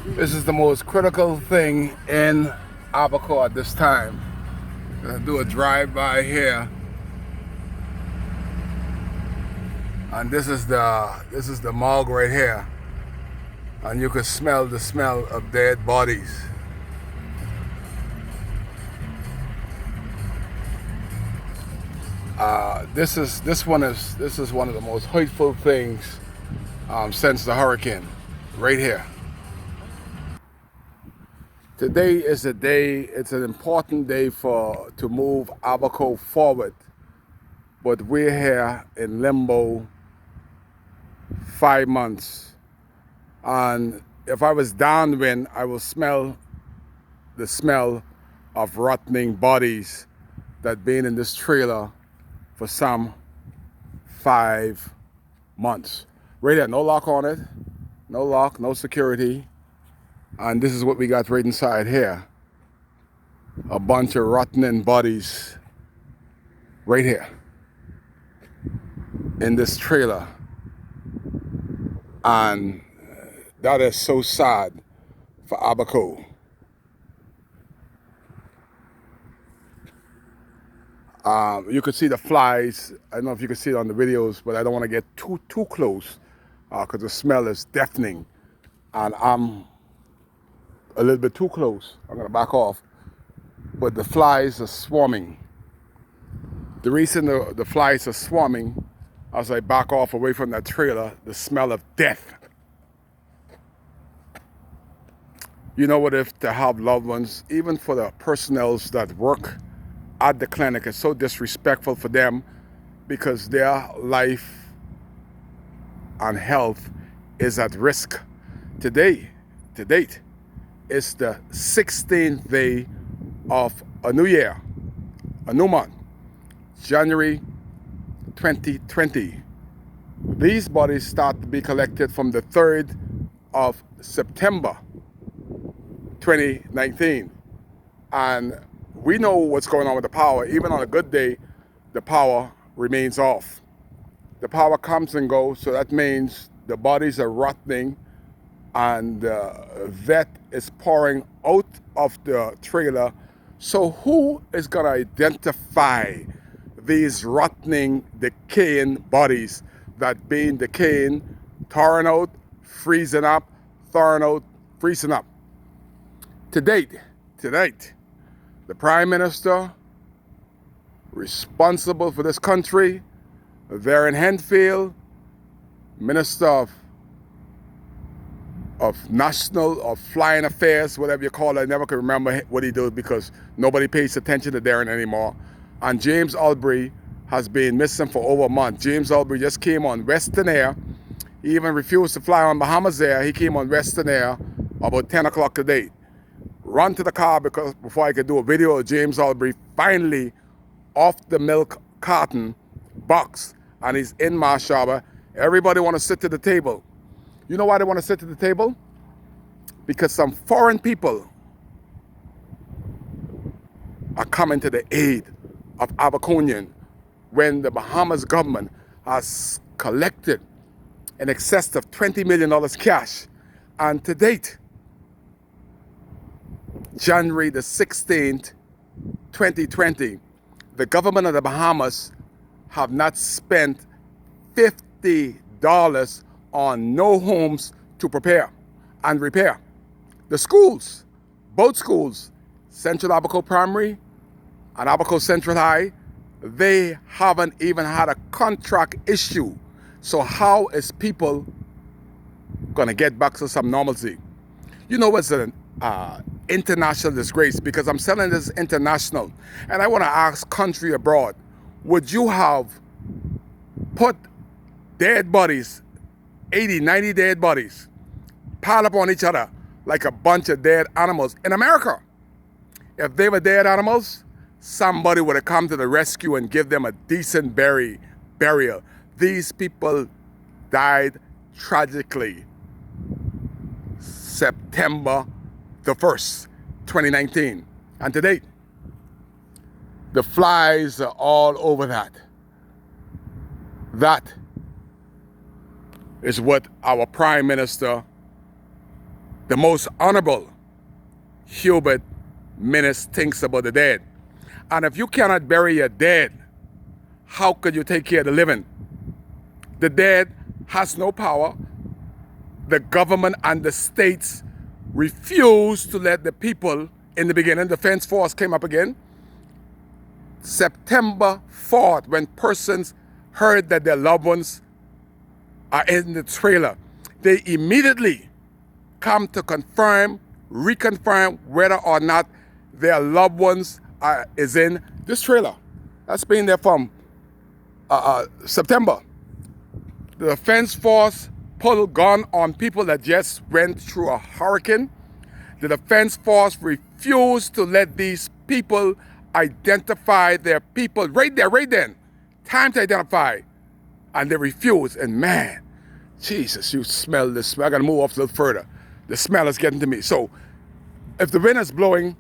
This is the most critical thing in Abaco at this time. Gonna do a drive-by here, and this is the morgue right here, and you can smell the smell of dead bodies. This is one of the most hurtful things since the hurricane, right here. Today is a day. It's an important day to move Abaco forward, but we're here in limbo 5 months. And if I was downwind, I will smell the smell of rotting bodies that been in this trailer for some 5 months. Right there, no lock on it, no lock, no security. And this is what we got right inside here. A bunch of rotting bodies right here in this trailer. And that is so sad for Abaco. You could see the flies. I don't know if you can see it on the videos, but I don't want to get too close because the smell is deafening. And I'm a little bit too close. I'm gonna back off. But the flies are swarming. The reason the flies are swarming, as I back off away from that trailer, the smell of death. You know what, if to have loved ones, even for the personnel that work at the clinic, it's so disrespectful for them because their life and health is at risk. To date, it's the 16th day of a new year, a new month, January 2020. These bodies start to be collected from the 3rd of September 2019. And we know what's going on with the power. Even on a good day, the power remains off. The power comes and goes, so that means the bodies are rotting and vet is pouring out of the trailer. So who is gonna identify these rotting, decaying bodies that been decaying, thawing out, freezing up, thawing out, freezing up? To date, the Prime Minister responsible for this country, Varian Henfield, Minister of National or Flying Affairs, whatever you call it. I never can remember what he did because nobody pays attention to Darren anymore. And James Albury has been missing for over a month. James Albury just came on Western Air. He even refused to fly on Bahamas Air. He came on Western Air about 10 o'clock today. Run to the car before I could do a video of James Albury finally off the milk carton box, and he's in Marshaba. Everybody want to sit to the table. You know why they want to sit to the table? Because some foreign people are coming to the aid of Abaconian when the Bahamas government has collected in excess of $20 million cash. And to date, January the 16th, 2020, the government of the Bahamas have not spent $50 on no homes to prepare and repair. The schools, both schools, Central Abaco Primary and Abaco Central High, they haven't even had a contract issue. So how is people gonna get back to some normalcy? You know what's an international disgrace? Because I'm selling this international, and I want to ask country abroad, would you have put dead bodies, 80, 90 dead bodies, piled up on each other like a bunch of dead animals in America? If they were dead animals, somebody would have come to the rescue and give them a decent burial. These people died tragically September the 1st, 2019. And to date, the flies are all over that. That is what our Prime Minister The most honorable Hubert Minnis thinks about the dead. And if you cannot bury your dead, how could you take care of the living? The dead has no power. The government and the states refuse to let the people. In the beginning, the Defense Force came up again. September 4th, when persons heard that their loved ones are in the trailer, they immediately come to reconfirm whether or not their loved ones is in this trailer. That's been there from September. The Defense Force pulled gun on people that just went through a hurricane. The Defense Force refused to let these people identify their people right there, right then. Time to identify. And they refused. And man, Jesus, you smell this smell. I gotta move off a little further. The smell is getting to me. So if the wind is blowing,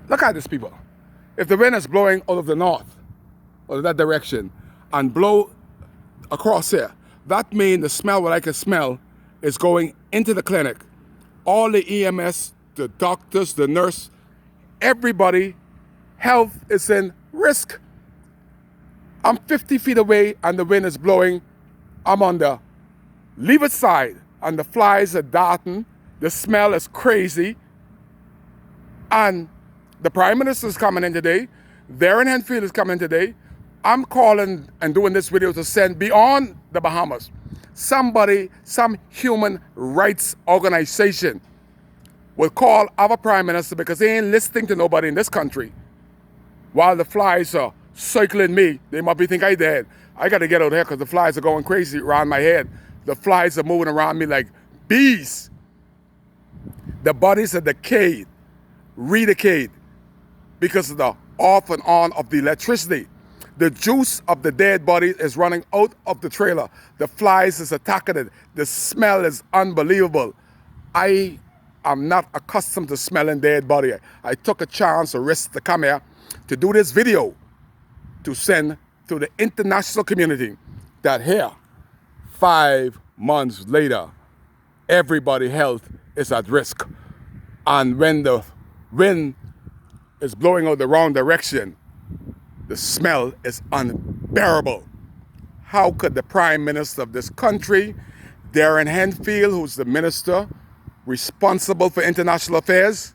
look at this, people. If the wind is blowing out of the north, or that direction, and blow across here, that means the smell, what I can smell, is going into the clinic. All the EMS, the doctors, the nurse, everybody, health is in risk. I'm 50 feet away and the wind is blowing. I'm on the leeward side and the flies are darting. The smell is crazy. And the Prime Minister is coming in today. Darren Henfield is coming today. I'm calling and doing this video to send beyond the Bahamas. Somebody, some human rights organization will call our Prime Minister because they ain't listening to nobody in this country. While the flies are circling me, they might be thinking I dead. I got to get out of here because the flies are going crazy around my head. The flies are moving around me like bees. The bodies are decayed, redecayed because of the off and on of the electricity. The juice of the dead body is running out of the trailer. The flies is attacking it. The smell is unbelievable. I am not accustomed to smelling dead body. I took a chance, a risk to come here to do this video to send to the international community that here, 5 months later, everybody's health is at risk. And when the wind is blowing out the wrong direction, the smell is unbearable. How could the Prime Minister of this country, Darren Henfield, who's the minister responsible for international affairs,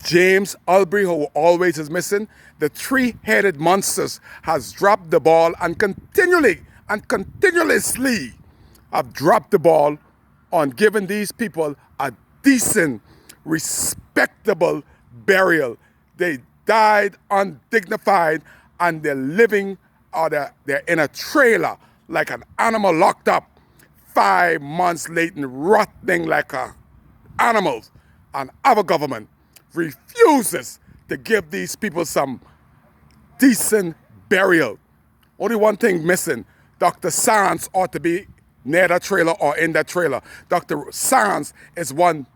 James Albury, who always is missing, the three-headed monsters has dropped the ball and continuously have dropped the ball on giving these people a decent, respectable burial. They died undignified and they're living or they're in a trailer like an animal locked up 5 months late and rotting like animals. And our government refuses to give these people some decent burial. Only one thing missing. Dr. Sands ought to be near that trailer or in that trailer. Dr. Sands is one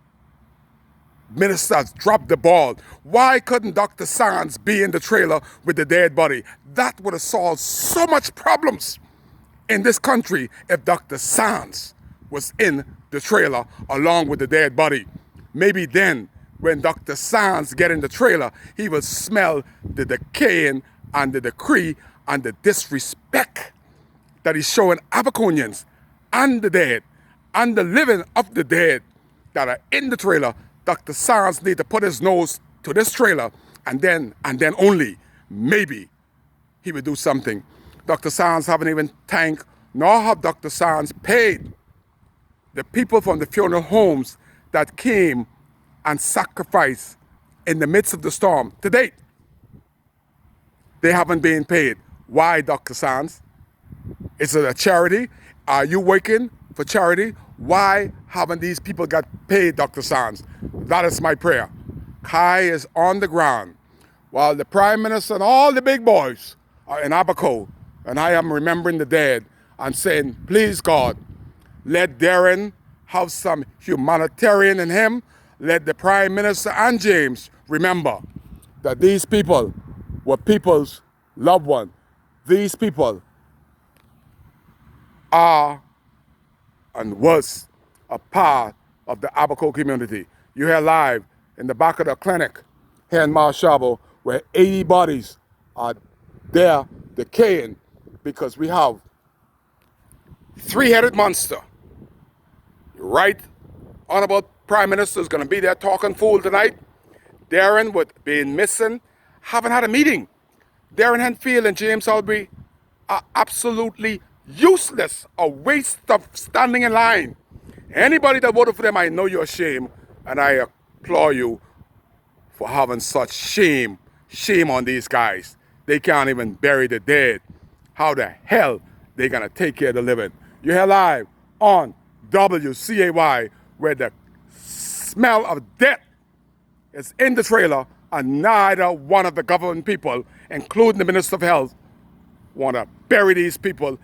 minister has dropped the ball. Why couldn't Dr. Sands be in the trailer with the dead body? That would have solved so much problems in this country if Dr. Sands was in the trailer along with the dead body. Maybe then, when Dr. Sands get in the trailer, he will smell the decaying and the decree and the disrespect that he's showing Abaconians and the dead and the living of the dead that are in the trailer. Dr. Sands need to put his nose to this trailer and then only, maybe, he would do something. Dr. Sands haven't even thanked, nor have Dr. Sands paid the people from the funeral homes that came and sacrificed in the midst of the storm. To date, they haven't been paid. Why, Dr. Sands? Is it a charity? Are you working for charity? Why haven't these people got paid, Dr. Sands? That is my prayer. Kai is on the ground while the Prime Minister and all the big boys are in Abaco, and I am remembering the dead and saying, please God, let Darren have some humanitarian in him. Let the Prime Minister and James remember that these people were people's loved ones. These people are and was a part of the Abaco community. You're here live in the back of the clinic here in Marshall, where 80 bodies are there decaying because we have three-headed monster. Right Honorable Prime Minister is going to be there talking fool tonight. Darren, with being missing, haven't had a meeting. Darren Henfield and James Albury are absolutely useless, a waste of standing in line. Anybody that voted for them, I know you're ashamed, and I applaud you for having such shame on these guys. They can't even bury the dead. How the hell they gonna take care of the living? You're here live on WCAY, where the smell of death is in the trailer, and neither one of the government people, including the Minister of Health, want to bury these people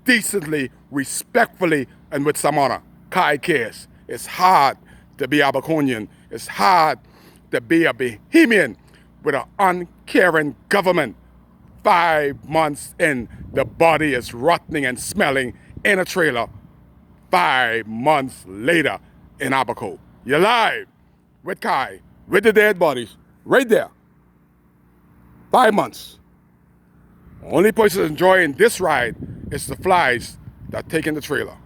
decently, respectfully, and with some honor. Kai case. It's hard to be Abaconian. It's hard to be a Bohemian with an uncaring government. 5 months in, the body is rotting and smelling in a trailer. 5 months later in Abaco. You're live with Kai, with the dead bodies, right there. 5 months. Only person enjoying this ride is the flies that take in the trailer.